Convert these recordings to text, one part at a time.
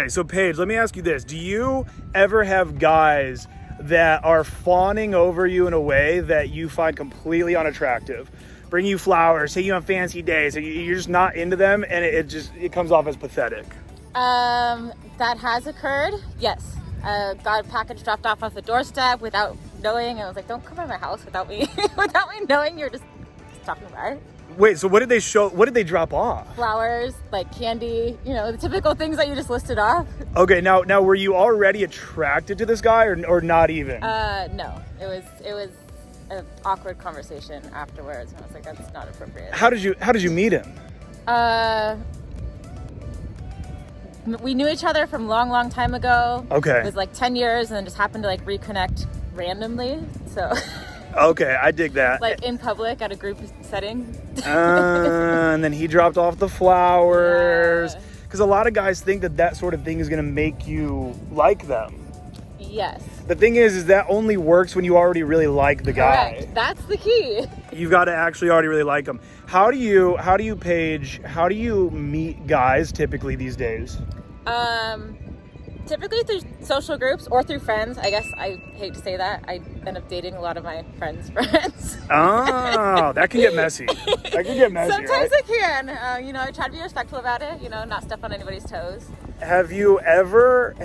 Okay, so Paige, let me ask you this. Do you ever have guys that are fawning over you in a way that you find completely unattractive? Bring you flowers, take you on fancy days, and you're just not into them, and it comes off as pathetic. That has occurred, yes. Got a package dropped off the doorstep without knowing, and I was like, don't come by my house without me knowing you're just talking about it. Wait, so what did they drop off? Flowers, like candy, the typical things that you just listed off. Okay, now were you already attracted to this guy or not even? No. It was an awkward conversation afterwards, and I was like, that's not appropriate. How did you meet him? We knew each other from long time ago. Okay. It was like 10 years, and then just happened to like reconnect randomly. So. Okay, I dig that. Like in public at a group setting. And then he dropped off the flowers. Because a lot of guys think that sort of thing is going to make you like them. Yes. The thing is that only works when you already really like the guy. Correct. That's the key. You've got to actually already really like him. How do you meet guys typically these days? Typically through social groups or through friends. I guess I hate to say that. I end up dating a lot of my friends' friends. Oh, that can get messy. That can get messy, Sometimes right? it can. I try to be respectful about it, not step on anybody's toes. Have you ever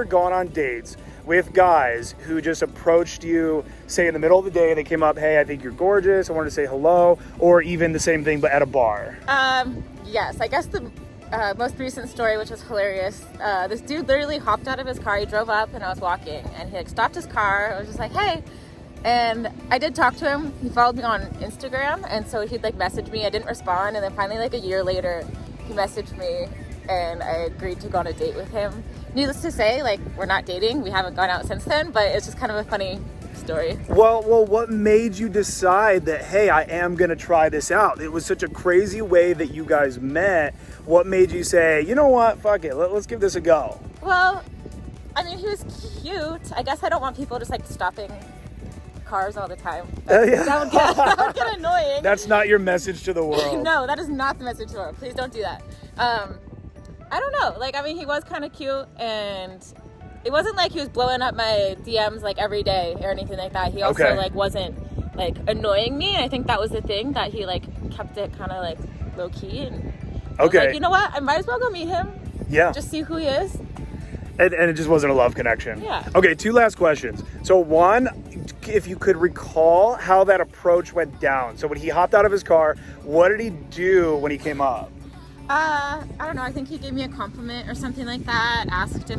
gone on dates with guys who just approached you, say in the middle of the day, they came up, hey, I think you're gorgeous, I wanted to say hello, or even the same thing but at a bar? Yes, I guess the most recent story, which was hilarious, this dude literally hopped out of his car, he drove up and I was walking, and he stopped his car. I was just like, hey, and I did talk to him. He followed me on Instagram, and so he'd message me. I didn't respond, and then finally a year later he messaged me and I agreed to go on a date with him. Needless to say, we're not dating, we haven't gone out since then, but it's just kind of a funny story. Well, what made you decide that, hey, I am gonna try this out? It was such a crazy way that you guys met. What made you say, you know what, fuck it, let's give this a go? Well, he was cute. I guess I don't want people just stopping cars all the time. That would get annoying. That's not your message to the world. No, that is not the message to the world. Please don't do that. I don't know. He was kind of cute, and it wasn't like he was blowing up my DMs every day or anything like that. He also wasn't annoying me. And I think that was the thing, that he kept it kind of low key. And I was like, you know what? I might as well go meet him. Yeah. Just see who he is. And it just wasn't a love connection. Yeah. Okay, 2 last questions. So one, if you could recall how that approach went down. So when he hopped out of his car, what did he do when he came up? I don't know. I think he gave me a compliment or something like that. Asked if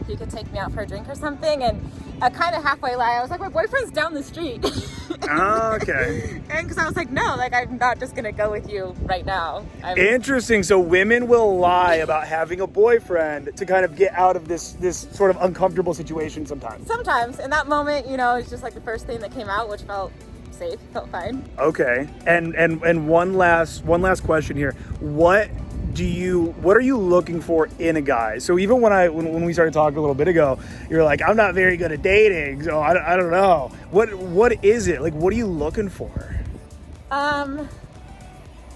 he could take me out for a drink or something. And I kind of halfway lie. I was like, my boyfriend's down the street. Oh, okay. And because I was like, no, I'm not just going to go with you right now. Interesting. So women will lie about having a boyfriend to kind of get out of this sort of uncomfortable situation sometimes. Sometimes. In that moment, it's just the first thing that came out, which felt safe, felt fine. Okay. And one last question here. What are you looking for in a guy? So even when we started talking a little bit ago, you're like, I'm not very good at dating, so I don't know. What is it? What are you looking for?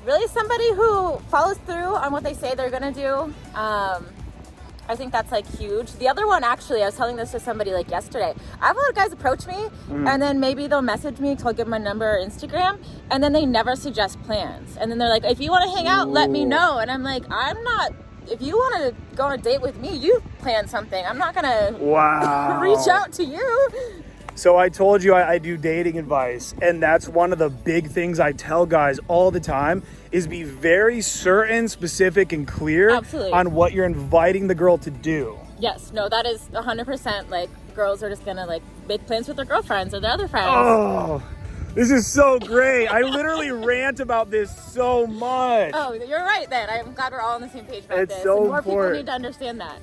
Really somebody who follows through on what they say they're gonna do. I think that's huge. The other one, actually, I was telling this to somebody yesterday. I have a lot of guys approach me, and then maybe they'll message me because I'll give them my number or Instagram, and then they never suggest plans. And then they're like, if you want to hang out, let me know. And I'm like, if you want to go on a date with me, you plan something. I'm not gonna reach out to you. So I told you I do dating advice, and that's one of the big things I tell guys all the time is be very certain, specific, and clear on what you're inviting the girl to do. Yes, no, that is 100%. Girls are just gonna make plans with their girlfriends or their other friends. Oh, this is so great. I literally rant about this so much. Oh, you're right then. I'm glad we're all on the same page about this. So and more important. people need to understand that.